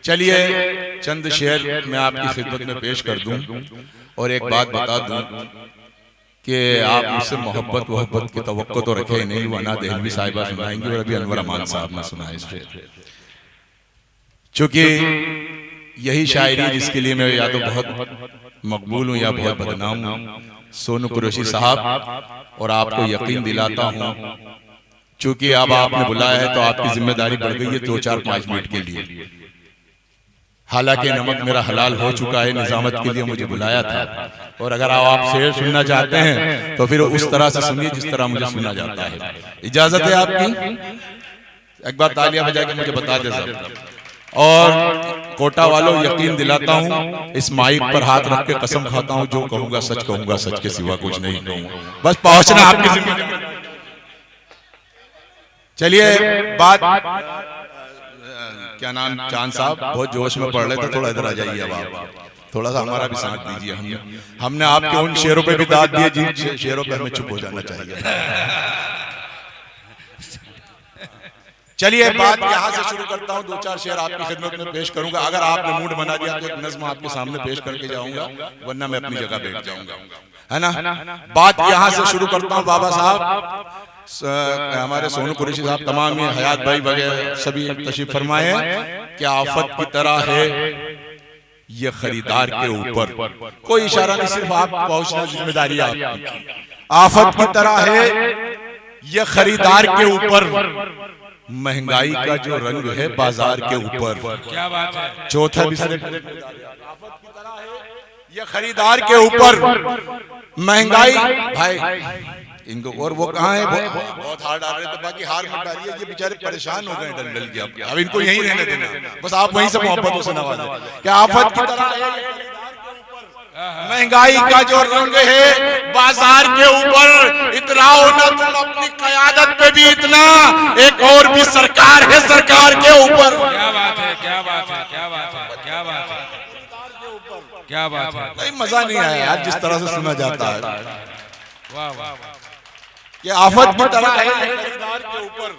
चलिए चंद शेर मैं आपकी खिदमत में पेश कर दूं और एक बात बता दूं कि आप मुझसे मोहब्बत की तवक्को तो रखे ही नहीं। वरना देहलवी साहिबा सुनाएंगी और अभी अनवर अमान साहब ने सुना इस शेर। चूंकि यही शायरी जिसके लिए मैं या तो बहुत मकबूल हूं या बहुत बदनाम हूं, सोनू कुरैशी साहब, और आपको यकीन दिलाता हूं चूंकि अब आपने बुलाया है तो आपकी जिम्मेदारी बढ़ गई है 2-4-5 मिनट के लिए। हालांकि नमक मेरा हलाल हो चुका है, निजामत के लिए मुझे बुलाया था, और अगर आप शेर सुनना चाहते हैं तो फिर उस तरह से सुनिए जिस तरह मुझे सुना जाता है। इजाजत है आपकी? एक बार तालियां बजा के मुझे बता दे सब। और कोटा वालों यकीन दिलाता हूं, इस माइक पर हाथ रख के कसम खाता हूं, जो कहूंगा सच के सिवा कुछ नहीं कहूंगा। बस पहुंचना आपकी जिम्मेदारी। चलिए बात क्या नाम चांद साहब बहुत जोश में पढ़ रहे थे, थोड़ा इधर आ जाइए। अब आप थोड़ा सा हमारा भी साथ दीजिए। हमने आपके उन शेरों पे भी दाद दिए जिन शेरों पे हमें चुप हो जाना चाहिए। चलिए बात यहाँ से शुरू करता हूँ। 2-4 शेर आपकी खिदमत में पेश करूंगा। अगर आपने मूड बना दिया तो एक नज़्म आपके सामने पेश करके जाऊंगा, वरना मैं अपनी जगह बैठ जाऊंगा, है ना। बात यहाँ से शुरू करता हूँ। बाबा साहब, हमारे सोनू कुरैशी साहब, तमाम हयात भाई वगैरह सभी तशरीफ फरमाए। क्या आफत की तरह है ये खरीदार के ऊपर, कोई इशारा नहीं, सिर्फ आप पहुंचना जिम्मेदारी आपकी। आफत की तरह है ये खरीदार के ऊपर, महंगाई का जो रंग है बाजार के ऊपर। क्या बात है। चौथा भी आफत की तरह है ये खरीदार के ऊपर, महंगाई। भाई इनको और वो कहाँ है, बहुत हार डाल रहे थे, बाकी हार मत डालिए, ये बेचारे परेशान हो गए डल के। अब इनको यहीं रहने देना, बस आप वहीं से मोहब्बतों से नवाजें। क्या आफत की तरह है महंगाई का जो रंग है बाजार के ऊपर, इतराओ ना तुम अपनी क़यादत पे भी इतना, एक और भी सरकार है सरकार के ऊपर। क्या बात है, क्या बात है, क्या बात है, क्या बात है, क्या बात है। नहीं मजा नहीं आया यार जिस तरह से सुना जाता है। वाह वाह। ये आफत की तरह है खरीदार के ऊपर,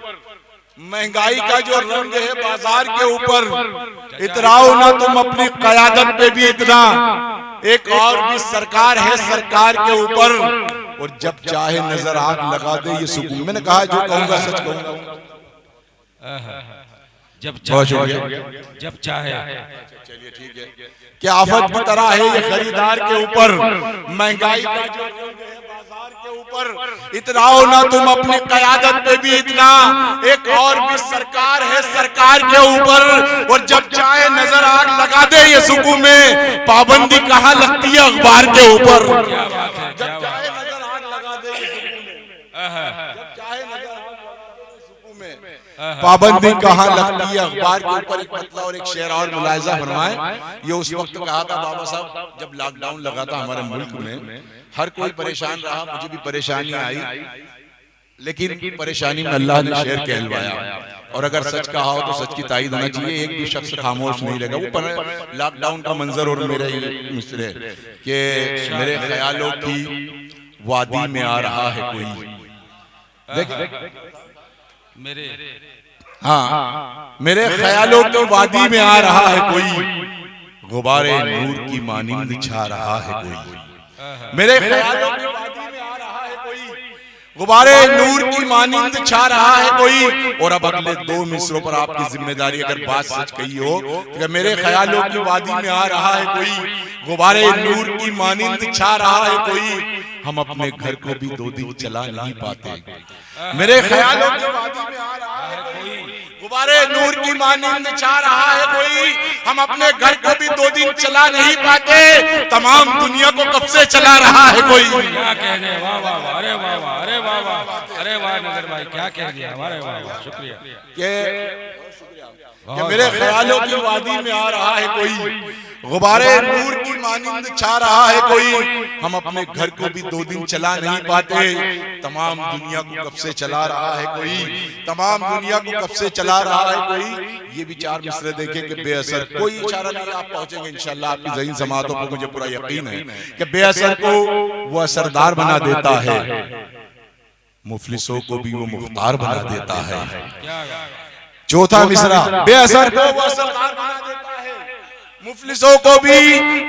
महंगाई का जो रंग है बाजार के ऊपर, इतराओ ना तुम अपनी क़यादत पे भी इतना, एक और भी सरकार है सरकार के ऊपर, और जब चाहे नजर आग लगा दे ये सुकून। मैंने कहा जो कहूंगा सच कहूंगा। जब चाहे। चलिए ठीक है। क्या आफत की तरह है ये खरीदार के ऊपर, महंगाई का जो रंग है बाजार के ऊपर, इतराओ ना तुम अपनी क़यादत पे भी इतना, एक और भी सरकार है सरकार के ऊपर, और जब चाहे नजर आग लगा दे ये सुकून में, पाबंदी कहाँ लगती है अखबार के ऊपर। जब चाहे नजर आग लगा दे ये सुकून में, जब चाहे नजर आग पाबंदी कहाँ लगती है अखबार के ऊपर। एक मतला और एक शेर और मुलाहिजा फरमाएं। ये उस वक्त कहा था बाबा साहब जब लॉकडाउन लगा था हमारे मुल्क में, हर कोई परेशान रहा, मुझे भी परेशानी आई, लेकिन परेशानी में अल्लाह ने शेर कहलवाया। और अगर सच कहा हो तो सच की ताईद होना चाहिए, एक भी शख्स खामोश नहीं रहेगा। वो लॉकडाउन का मंजर और मेरे मिसरे कि मेरे ख्यालों की वादी में आ रहा है कोई, मेरे ख्यालों की वादी में आ रहा है कोई, गुबारे नूर की मानिंद छा रहा है कोई। मेरे ख्यालों की वादी में आ रहा है कोई, गुबारे नूर की मानिंद छा रहा है कोई। और अब अगले 2 मिसरों पर आपकी जिम्मेदारी, अगर बात सच कही हो कि मेरे ख्यालों की वादी में आ रहा है कोई, गुबारे नूर की मानिंद छा रहा है कोई, हम अपने घर को भी 2 दिन चला नहीं पाते। मेरे ख्यालों की वादी में आ रहा है कोई, गुबारे नूर की मानिंद छा रहा है कोई, हम अपने घर को भी 2 दिन चला नहीं पाते, तमाम दुनिया को कब से चला रहा है कोई। क्या कह रहे, वाह वाह, अरे वाह वाह, अरे वाह वाह, अरे वाह नजर भाई क्या कह दिया, अरे वाह वाह, शुक्रिया। कि मेरे ख्यालों की वादी में आ रहा है कोई, गुबारे नूर की मानिंद छा रहा है कोई, हम अपने घर को भी 2 दिन चला नहीं पाते, तमाम दुनिया को कब से चला रहा है कोई, तमाम दुनिया को कब से चला रहा है कोई। ये भी 4 मिसरे देखें कि बेअसर, कोई इशारा नहीं, आप पहुंचेंगे इंशाल्लाह आपकी ज़हीन समातों पर, मुझे पूरा यकीन है कि बेअसर को वो असरदार बना देता है, मुफलिसों को भी वो मुख्तार बना देता है। चौथा मिसरा, बेअसर को वो असरदार बना देता है, मुफलिसों को भी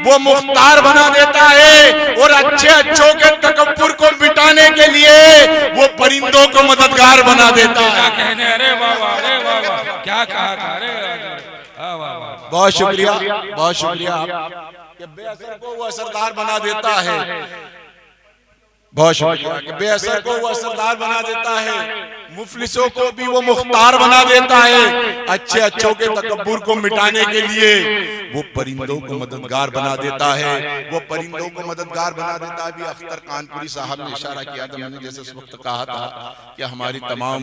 वो मुख्तार बना देता है और अच्छे अच्छों के तकब्बुर को मिटाने के लिए वो परिंदों को मददगार बना देता है। अरे वाह वाह, अरे वाह वाह, क्या कहा, अरे वाह। बहुत शुक्रिया, बहुत शुक्रिया। कि बेअसर को वो असरदार बना देता है, बहुत शुक्रिया। कि बेअसर को वो असरदार बना देता है, मुफलिसों को भी वो मुख्तार बना देता है, अच्छे अच्छों के तकब्बुर को मिटाने के लिए वो परिंदों को मददगार बना देता है, वो परिंदों को मददगार बना देता है। अभी अख्तर कानपुरी साहब ने इशारा किया था, मैंने जैसे उस वक्त कहा था कि हमारी तमाम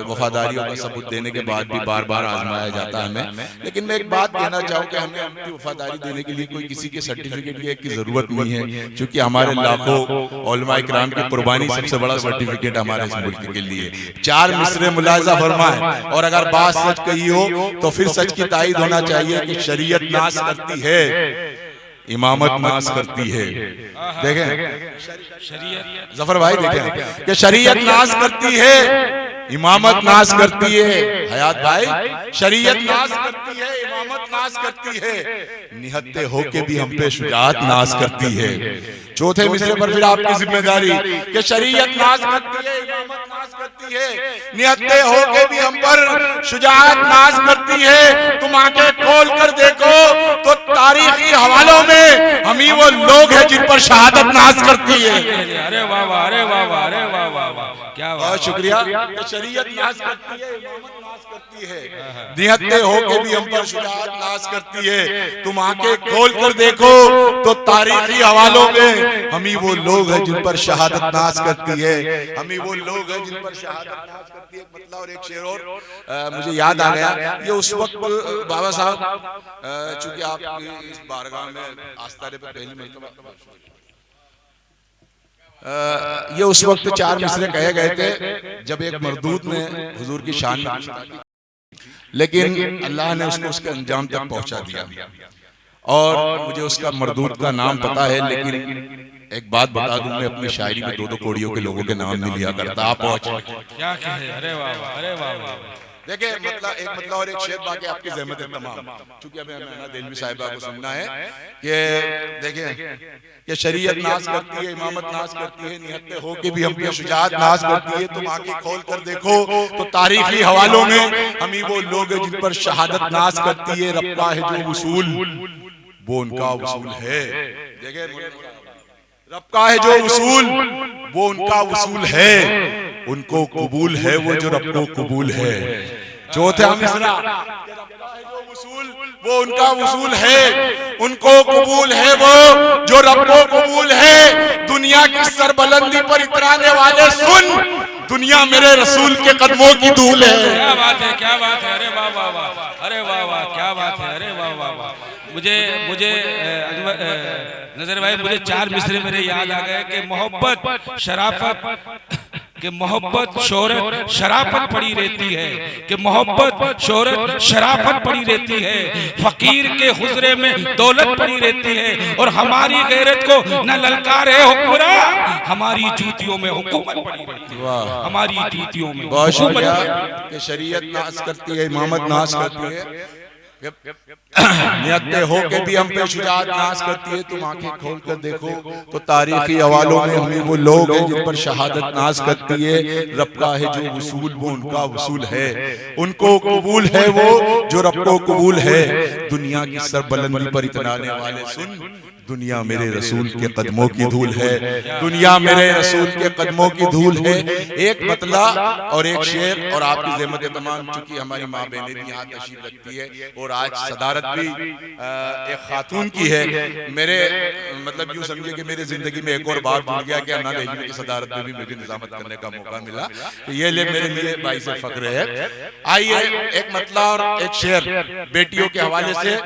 वफादारियों का सबूत देने के बाद भी बार बार आजमाया जाता है हमें। लेकिन मैं एक बात कहना चाहूँ कि हमें अपनी वफादारी देने के लिए कोई किसी के सर्टिफिकेट की जरूरत नहीं है, क्योंकि हमारे लाखों उलमा इकराम की कुर्बानी सबसे बड़ा सर्टिफिकेट हमारे इस मुल्क के लिए। 4 मिसरे मुलाहिजा फरमाए, और अगर बात सच कही हो तो फिर सच की तायीद होना चाहिए कि शरीयत नाश करती है, इमामत नाश करती है। देखें शरीयत, जफर भाई देखें कि शरीयत नाश करती है, इमामत नाश करती है। हयात भाई, शरीयत नाश करती है, इमामत नाश करती है, निहत्ते होके भी हम पे शुजाअत नाश करती है। चौथे मिसरे पर फिर आपकी जिम्मेदारी कि शरीयत नाश करती है, इमामत नाश करती है, निहत्ते होके भी हम पर शुजाअत नाश करती है। तुम आंखें खोल कर देखो तो तारीखी हवालों में हम ही वो लोग हैं जिन पर शहादत नाश करती है। अरे वाह वाह, अरे वाह वाह, अरे वाह वाह, क्या बहुत शुक्रिया। शरीयत नाश करती है, इमामत नाश करती है, निहत्ते होके भी हम पर शुजाअत नाश करती है। तुम आंखें खोल कर देखो तो तारीखी हवालों में हम ही वो लोग हैं जिन पर शहादत नाश करती है, हम ही वो लोग हैं जिन पर शहादत नाश करती है। मतलब और एक शेर और मुझे याद आ गया, ये उस वक्त बाबा साहब, चूंकि आप इस बारगाह में आस्तारे पर पहली मरतबा, ये उस वक्त 4 मिसरे कहे गए थे जब एक मरदूद ने हुजूर की शान में, लेकिन अल्लाह ने उसको उसके अंजाम तक पहुंचा दिया। और मुझे उसका मरदूद का नाम पता है, लेकिन एक बात बता दूं, मैं अपनी शायरी में 2-2 कोड़ियों के लोगों के नाम नहीं लिया करता। आप क्या कहे, अरे वाह, अरे वाह। देखिए मतलब और एक शेर बाकी आपकी ज़हमत है तमाम, क्योंकि हमें अमीना देलवी साहिबा को सुनना है कि देखिए कि शरीयत नाश करती है, इमामत नाश करती है, निहत्ते होके भी हम पे शुजाअत नाश करती है। तुम आंखें खोल कर देखो तो तारीखी हवालों में हम ही वो लोग हैं जिन पर शहादत नाश करती है। रब का है जो उसूल वो उनका उसूल है। देखिए रब का है जो उसूल वो उनका उसूल है, उनको कबूल है वो जो रब को कबूल है। चौथा मिसरा, वो उनका उसूल है, उनको कबूल है वो जो रब को कबूल है। दुनिया की सरबलंदी पर इतराने वाले सुन, दुनिया मेरे रसूल के कदमों की धूल है। क्या बात है, क्या बात है, अरे वाह वाह वाह, अरे वाह वाह, क्या बात है, अरे वाह वाह वाह। मुझे नजर भाई, मुझे 4 मिसरे मेरे याद आ गए कि मोहब्बत शराफत, कि मोहब्बत शोहरत शराफत पड़ी रहती है, कि मोहब्बत शोहरत शराफत पड़ी रहती है, फकीर के हुजरे में दौलत पड़ी रहती है, और हमारी गैरत को न ललकारे हुक्मरान, हमारी जूतियों में हुकूमत पड़ी रहती है, हमारी जूतियों में। बहुत शुक्रिया कि शरीयत नाश करती है, इमामत नाश करती है, नियत्ते होके भी हम पे शुजाअत नाश करती है। तुम आंखें खोल कर देखो तो तारीखी हवालों में हमें वो लोग हैं जिन पर शहादत नाश करती है। रब का है जो उसूल वो उनका उसूल है, उनको कबूल है वो जो रब को कबूल है। दुनिया की सरबलंदी पर इतराने वाले सुन, दुनिया मेरे रसूल के कदमों की धूल है, दुनिया मेरे रसूल के कदमों की धूल है। एक मतला और एक शेर और आपकी ज़हमत तमाम, चूंकि हमारी माँ बहनें भी यहाँ तशरीफ रखती है और आज सदारत भी एक खातून की है। मेरे मतलब यूँ समझिए कि मेरी जिंदगी में एक और बार जुड़ गया कि अन्ना देवी की सदारत में भी मुझे निजामत करने का मौका मिला, तो ये ले मेरे लिए बाइस फख्र है। आइए एक मतला और एक शेर बेटियों के हवाले से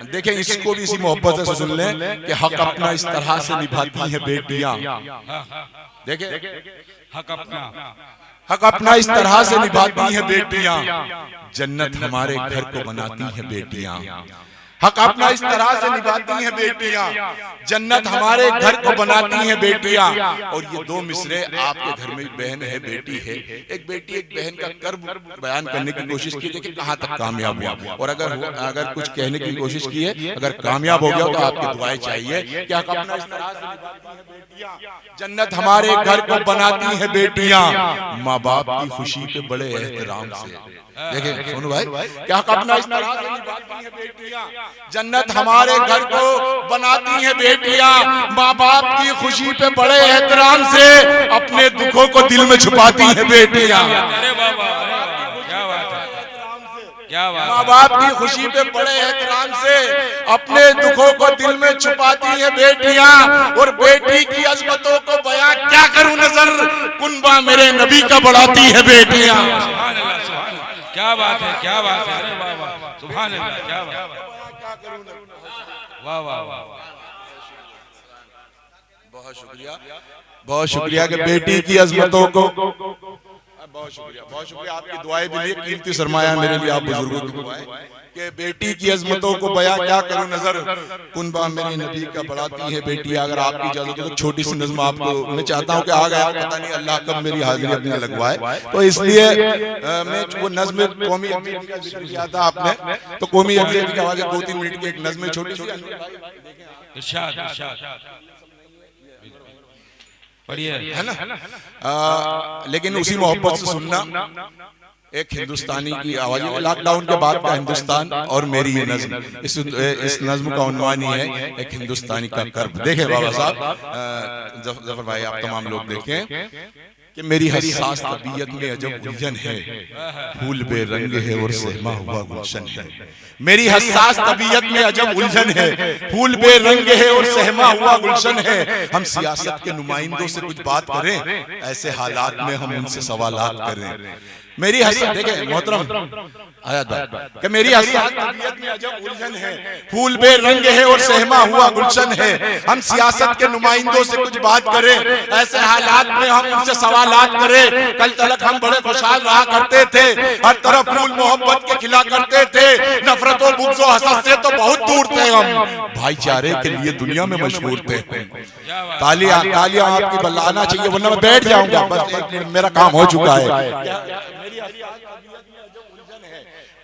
देखें, इसको भी इसी मोहब्बत से सुन लें कि हक अपना इस तरह से निभाती है बेटियां। देखें हक अपना इस तरह से निभाती है बेटियां, जन्नत हमारे घर को बनाती है बेटियां। हक अपना इस तरह से निभाती हैं बेटियां, जन्नत हमारे घर को बनाती हैं बेटियां। और ये दो मिसरे आपके घर में बहन है, बेटी है, एक बेटी एक बहन का कर्ब बयान करने की कोशिश की, लेकिन कहाँ तक कामयाब हुआ। और अगर कुछ कहने की कोशिश की है, अगर कामयाब हो गया तो आपकी दुआएं चाहिए कि हक अपना इस तरह से निभाती हैं बेटियां, जन्नत हमारे घर को बनाती हैं बेटियां, माँ बाप की खुशी के बड़े एहतराम से। देखिए सोनू भाई, क्या अपना इस तरह से निभाती है बेटियां, जन्नत हमारे घर को बनाती है बेटियां, माँ बाप की खुशी पे बड़े एहतराम से अपने दुखों को दिल में छुपाती है बेटियां। अरे बाबा, क्या बात है, क्या बात। माँ बाप की खुशी पे बड़े एहतराम से अपने दुखों को दिल में छुपाती है बेटियां। और बेटी की अजमतों को बयां क्या करूं नजर, कुनबा मेरे नबी का बढ़ाती है बेटियां। क्या बात है, क्या बात है, अरे वाह वाह, सुभान अल्लाह, क्या बात, वाह वाह वाह, बहुत शुक्रिया, बहुत शुक्रिया कि बेटी की अजमतों को, बहुत शुक्रिया, बहुत शुक्रिया। आपकी दुआएं भी कीमती सरमाया मेरे लिए, आप बुजुर्गों की दुआएं कि बेटी की अजमतों को बयां क्या करूं नजर, कुनबा मेरे नबी का बढ़ाती है बेटियां। अगर आपकी इजाजत हो तो छोटी सी नज़्म आपको मैं चाहता हूं कि आ गया, पता नहीं अल्लाह कब मेरी हाजिरी अपनी लगवाए, तो इसलिए मैं वो नज़्म कौमी अक़ीदत का जिक्र किया था आपने, तो कौमी अक़ीदत की आवाज़ 2-3 मिनट की एक नज़्म छोटी सी इरशाद इरशाद बढ़िया है ना, लेकिन उसी मोहब्बत से सुनना। एक हिंदुस्तानी की आवाज, लॉकडाउन के बाद का हिंदुस्तान और मेरी ये नज़्म, इस नज़्म का उन्वान ही है एक हिंदुस्तानी का कर्ब। देखें बाबा साहब, जफर भाई, आप तमाम लोग देखें कि मेरी हसास तबीयत में अजब उलझन है, फूल बेरंग है और सहमा हुआ गुलशन है। मेरी हसास तबीयत में अजब उलझन है, फूल बेरंग है और सहमा हुआ गुलशन है। हम सियासत के नुमाइंदों से कुछ बात करें, ऐसे हालात में हम उनसे सवालात करें। मेरी हसास, देखें मोहतरम कि मेरी हसास तबीयत में अजब उलझन है, फूल बेरंग है और सहमा हुआ गुलशन है। हम सियासत के नुमाइंदों से कुछ बात करें, ऐसे हालात में हम उनसे सवालात करें। कल तलक हम बड़े खुशहाल रहा करते थे, हर तरफ फूल मोहब्बत के खिला करते थे, नफरतों बुग़्ज़ और हसद से तो बहुत दूर थे हम, भाईचारे के लिए दुनिया में मशहूर थे। तालियां तालियां आपकी बल्लाना चाहिए, वरना मैं बैठ जाऊंगा, बस मेरा काम हो चुका है।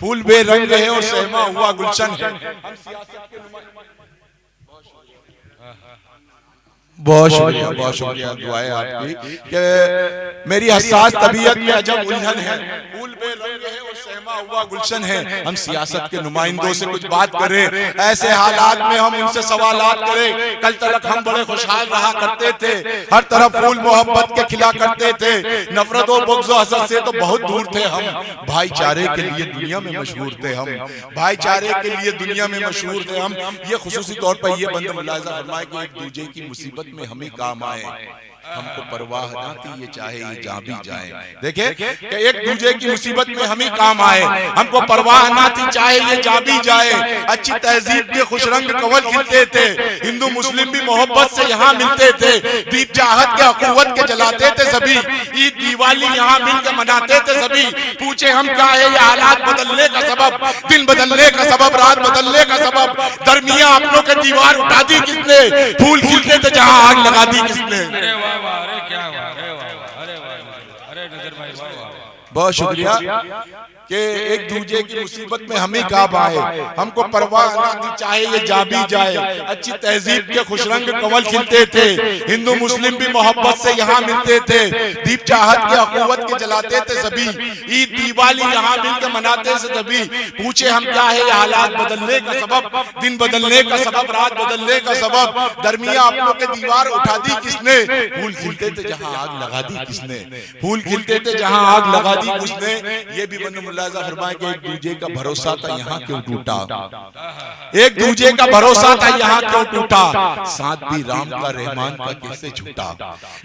फूल बेरंग है और सहमा हुआ गुलशन है। बहुत शुक्रिया दुआएं आपकी कि मेरी हसास तबीयत में अजब उलझन है, फूल बेरंग है और सहमा हुआ गुलशन है। हम सियासत के नुमाइंदों से कुछ बात करें, ऐसे हालात में हम उनसे सवालात करें। कल तलक हम बड़े खुशहाल रहा करते थे, हर तरफ फूल मोहब्बत के खिला करते थे, नफरत और बुग़्ज़ और हसद से तो बहुत दूर थे हम, भाईचारे के लिए दुनिया में मशहूर थे हम, भाईचारे के लिए दुनिया में मशहूर थे हम। ये खुसूसी तौर पर ये बंद मुलाहिज़ा फरमाए कि एक दूजे की मुसीबत में हमें काम आए, हमको परवाह ना थी ये चाहे ये जहाँ भी जाए। देखे कि एक दूजे की मुसीबत में हम ही काम आए, हमको परवाह ना थी चाहे ये जहाँ भी जाए। अच्छी तहजीब के खुश रंग कवल खिलते थे, हिंदू मुस्लिम भी मोहब्बत से यहाँ मिलते थे, दीप चाहत के अखुवत के जलाते थे सभी, ईद दिवाली यहाँ मिलकर मनाते थे सभी। पूछे हम क्या है ये हालात बदलने का सबब, दिन बदलने का सबब, रात बदलने का सबब, दरमिया अपनों के दीवार उठा दी किसने, फूल खिलते थे जहाँ आग लगा दी किसने। अरे क्या हुआ, अरे वाह, अरे वाह, अरे नजर भाई वाह वाह, बहुत शुक्रिया कि एक दूजे की मुसीबत में हम ही काम आए, हमको परवाह ना थी चाहे ये जा भी जाए। अच्छी तहजीब के खुश रंग कवल खिलते थे, हिंदू मुस्लिम भी मोहब्बत से यहाँ मिलते थे, दीप चाहत के अखुवत के जलाते थे सभी, ईद दिवाली यहाँ मिलकर मनाते थे सभी। पूछे हम क्या है ये हालात बदलने का सबब, दिन बदलने का सबब, रात बदलने का सबब, दरमिया अपनों के दीवार उठा दी किसने, फूल खिलते थे जहाँ आग लगा दी किसने, फूल खिलते थे जहाँ आग लगा दी किसने। ये भी बंद मुलाहिज़ा फरमाए कि एक दूजे का भरोसा था यहाँ क्यों टूटा, एक दूजे का भरोसा था यहाँ क्यों टूटा, साथ भी राम का रहमान का कैसे छूटा।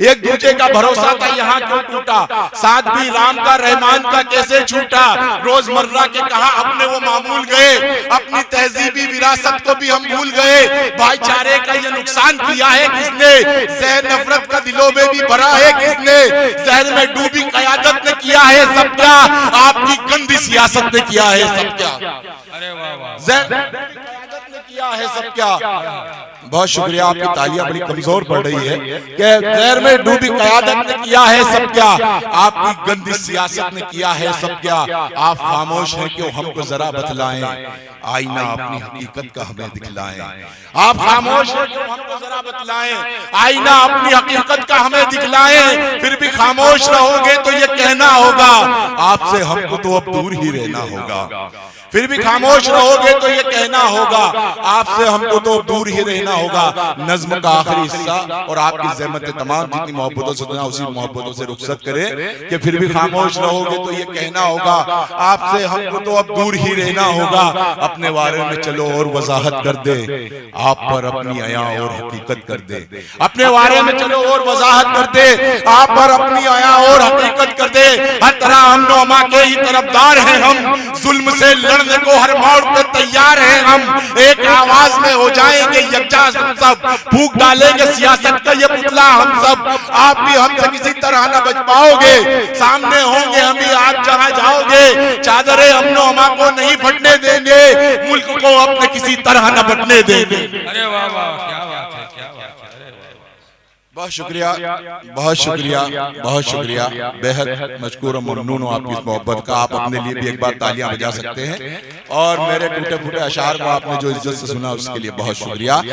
एक दूजे का भरोसा था यहाँ क्यों टूटा, साथ भी राम का रहमान का कैसे छूटा। रोजमर्रा के कहा अपने वो मामूल गए, अपनी तहजीबी विरासत को भी हम भूल गए। भाईचारे का ये नुकसान किया है किसने, जहर नफरत का दिलों में भी भरा है किसने, जहर में डूबी क़यादत ने किया है सब क्या, आपकी गंदी सियासत ने किया है सब क्या। अरे वाह वाह, किया है सब क्या। बहुत शुक्रिया, आपकी तालियां बड़ी कमजोर पड़ रही है कि गैर में डूबी क़यादत ने किया है सब क्या, आपकी गंदी सियासत ने किया है सब क्या। आप खामोश हैं कि हमको जरा बतलाएं, आईना अपनी हकीकत का हमें दिखलाएं। आप खामोश हैं कि हमको जरा बतलाएं, आईना अपनी हकीकत का हमें दिखलाएं। फिर भी खामोश रहोगे तो ये कहना होगा आपसे हमको तो अब दूर ही रहना होगा। फिर भी खामोश रहोगे तो ये कहना होगा आपसे हमको तो दूर ही रहना होगा। नज्म का आखिरी हिस्सा और आपकी ज़हमत तमाम जितनी मोहब्बतों से दुनिया उसी मोहब्बतों से रुखसत करे कि फिर भी खामोश रहोगे तो ये कहना होगा आपसे हमको तो अब दूर ही रहना होगा। अपने बारे में चलो और वजाहत कर दे, आप पर अपनी अया और हकीकत कर दे। अपने बारे में चलो और वजाहत कर दे, आप पर अपनी अया और हकीकत कर दे। हर तरह हम नोमा के ही तरफदार हैं हम, जुल्म से लड़ने को हर मोड़ पे तैयार हैं हम। एक आवाज में हो जाएंगे यकजा सब, फूंक डालेंगे सियासत का ये पुतला हम सब। आप भी हमसे किसी तरह न बच पाओगे, सामने होंगे हम ही आप जहां जाओगे। चादरे अमनो अमा को नहीं फटने देंगे, मुल्क को अपने किसी तरह न बटने देंगे। अरे वाह वाह, क्या बात है, क्या बात है। बहुत शुक्रिया, बहुत शुक्रिया, बहुत शुक्रिया। बेहद मशकूर और ममनून हूं आपकी इस मोहब्बत का। आप अपने लिए भी एक बार तालियां बजा सकते हैं। और मेरे टूटे फूटे अशार को आपने जो इज्जत से सुना उसके लिए बहुत शुक्रिया।